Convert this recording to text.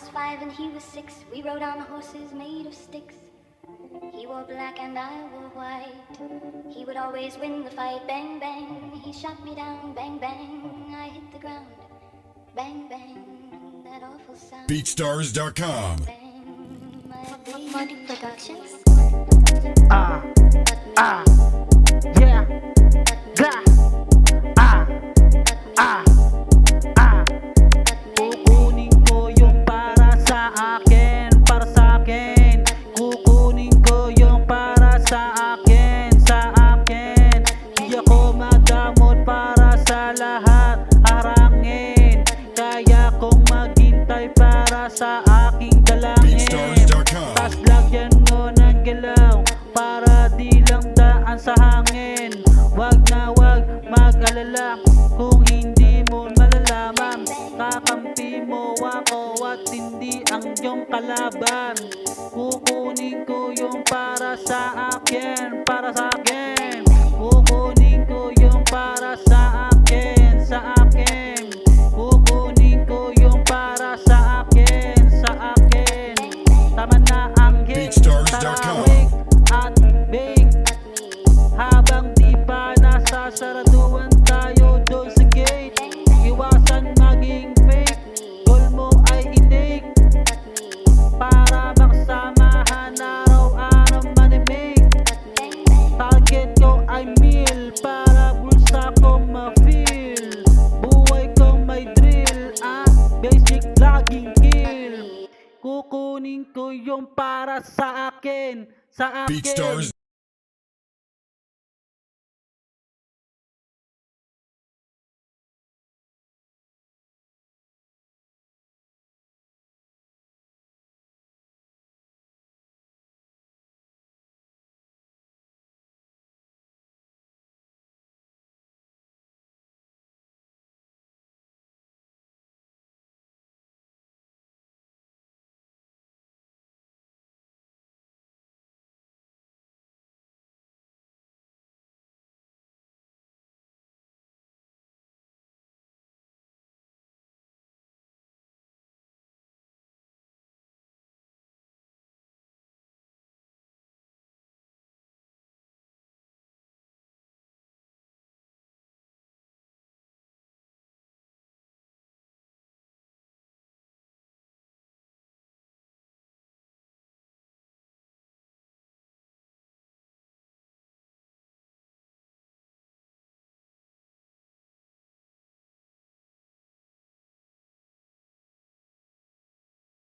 was 5 and he was 6. We rode on horses made of sticks. He wore black and I wore white. He would always win the fight. Bang, bang, he shot me down. Bang, bang, I hit the ground. Bang, bang, that awful sound. BeatStars.com. Bang, my baby productions. Yeah, ga, kukunin ko yung para sa akin, para sa akin. Kukunin ko yung para sa akin, sa akin. Di ako madamot para sa lahat, harangin. Kaya kong maghintay para sa aking dalangin. BeatStars.com. Tas lagyan mo ng galaw para di lang daan sa hangin. Wag na wag mag-alala kung hindi mo malalaman. Kakampi mo ako at hindi ang iyong kalaban. Kukunin ko yung para sa akin, para sa akin. Kukunin ko yung para sa akin, sa akin. Kukunin ko yung para sa akin, sa akin. Tama na ang hit, BeatStars.com. tarawig at big. Habang di pa nasasaraduan tayo doon sa gate. Iwasan maging fake, goal mo ay i-take. Para maksamahan araw-araw manimig. Target ko ay meal, para bulsa ko ma-feel. Buhay ko may drill, basic laging kill. Kukunin ko yung para sa akin, sa akin. BeatStars.